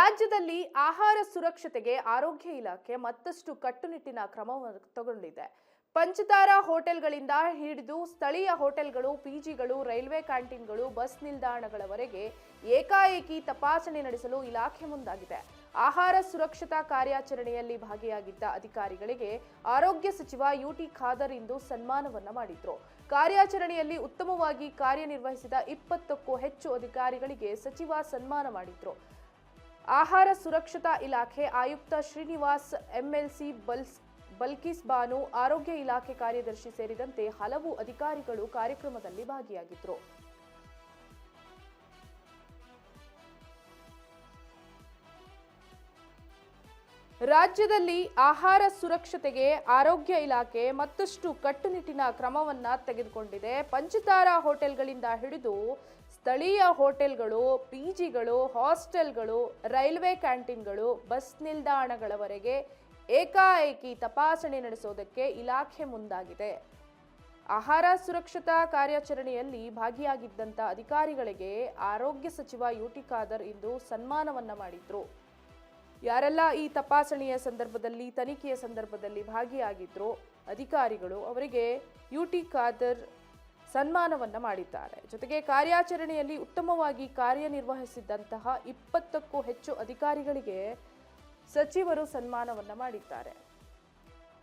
ರಾಜ್ಯದಲ್ಲಿ ಆಹಾರ ಸುರಕ್ಷತೆಗೆ ಆರೋಗ್ಯ ಇಲಾಖೆ ಮತ್ತಷ್ಟು ಕಟ್ಟುನಿಟ್ಟಿನ ಕ್ರಮವನ್ನು ತಗೊಂಡಿದೆ. ಪಂಚತಾರಾ ಹೋಟೆಲ್ಗಳಿಂದ ಹಿಡಿದು ಸ್ಥಳೀಯ ಹೋಟೆಲ್ಗಳು, ಪಿಜಿಗಳು, ರೈಲ್ವೆ ಕ್ಯಾಂಟೀನ್ಗಳು, ಬಸ್ ನಿಲ್ದಾಣಗಳವರೆಗೆ ಏಕಾಏಕಿ ತಪಾಸಣೆ ನಡೆಸಲು ಇಲಾಖೆ ಮುಂದಾಗಿದೆ. ಆಹಾರ ಸುರಕ್ಷತಾ ಕಾರ್ಯಾಚರಣೆಯಲ್ಲಿ ಭಾಗಿಯಾಗಿದ್ದ ಅಧಿಕಾರಿಗಳಿಗೆ ಆರೋಗ್ಯ ಸಚಿವ ಯುಟಿ ಖಾದರ್ ಇಂದು ಸನ್ಮಾನವನ್ನ ಮಾಡಿದ್ರು. ಕಾರ್ಯಾಚರಣೆಯಲ್ಲಿ ಉತ್ತಮವಾಗಿ ಕಾರ್ಯನಿರ್ವಹಿಸಿದ 20ಕ್ಕೂ ಹೆಚ್ಚು ಅಧಿಕಾರಿಗಳಿಗೆ ಸಚಿವ ಸನ್ಮಾನ ಮಾಡಿದ್ರು. ಆಹಾರ ಸುರಕ್ಷತಾ ಇಲಾಖೆ ಆಯುಕ್ತ ಶ್ರೀನಿವಾಸ್, ಎಂಎಲ್ಸಿ ಬಲ್ಕಿಸ್ ಬಾನು, ಆರೋಗ್ಯ ಇಲಾಖೆ ಕಾರ್ಯದರ್ಶಿ ಸೇರಿದಂತೆ ಹಲವು ಅಧಿಕಾರಿಗಳು ಕಾರ್ಯಕ್ರಮದಲ್ಲಿ ಭಾಗಿಯಾಗಿದ್ದರು. ರಾಜ್ಯದಲ್ಲಿ ಆಹಾರ ಸುರಕ್ಷತೆಗೆ ಆರೋಗ್ಯ ಇಲಾಖೆ ಮತ್ತಷ್ಟು ಕಟ್ಟುನಿಟ್ಟಿನ ಕ್ರಮವನ್ನ ತೆಗೆದುಕೊಂಡಿದೆ. ಪಂಚತಾರಾ ಹೋಟೆಲ್ಗಳಿಂದ ಹಿಡಿದು ಸ್ಥಳೀಯ ಹೋಟೆಲ್ಗಳು, ಪಿಜಿಗಳು, ಹಾಸ್ಟೆಲ್ಗಳು, ರೈಲ್ವೆ ಕ್ಯಾಂಟೀನ್ಗಳು, ಬಸ್ ನಿಲ್ದಾಣಗಳವರೆಗೆ ಏಕಾಏಕಿ ತಪಾಸಣೆ ನಡೆಸೋದಕ್ಕೆ ಇಲಾಖೆ ಮುಂದಾಗಿದೆ. ಆಹಾರ ಸುರಕ್ಷತಾ ಕಾರ್ಯಾಚರಣೆಯಲ್ಲಿ ಭಾಗಿಯಾಗಿದ್ದಂಥ ಅಧಿಕಾರಿಗಳಿಗೆ ಆರೋಗ್ಯ ಸಚಿವ ಯುಟಿ ಖಾದರ್ ಇಂದು ಸನ್ಮಾನವನ್ನ ಮಾಡಿದ್ರು. ಯಾರೆಲ್ಲ ಈ ತಪಾಸಣೆಯ ಸಂದರ್ಭದಲ್ಲಿ, ತನಿಖೆಯ ಸಂದರ್ಭದಲ್ಲಿ ಭಾಗಿಯಾಗಿದ್ರು ಅಧಿಕಾರಿಗಳು, ಅವರಿಗೆ ಯುಟಿ ಖಾದರ್ ಸನ್ಮಾನವನ್ನ ಮಾಡಿದ್ದಾರೆ. ಜೊತೆಗೆ ಕಾರ್ಯಾಚರಣೆಯಲ್ಲಿ ಉತ್ತಮವಾಗಿ ಕಾರ್ಯನಿರ್ವಹಿಸಿದಂತಹ 20ಕ್ಕೂ ಹೆಚ್ಚು ಅಧಿಕಾರಿಗಳಿಗೆ ಸಚಿವರು ಸನ್ಮಾನವನ್ನ ಮಾಡಿದ್ದಾರೆ.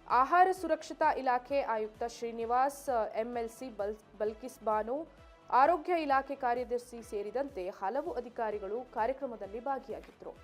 ಆಹಾರ ಸುರಕ್ಷತಾ ಇಲಾಖೆ ಆಯುಕ್ತ ಶ್ರೀನಿವಾಸ್, ಎಂಎಲ್ಸಿ ಬಲ್ಕಿಸ್ ಬಾನು, ಆರೋಗ್ಯ ಇಲಾಖೆ ಕಾರ್ಯದರ್ಶಿ ಸೇರಿದಂತೆ ಹಲವು ಅಧಿಕಾರಿಗಳು ಕಾರ್ಯಕ್ರಮದಲ್ಲಿ ಭಾಗಿಯಾಗಿದ್ದರು.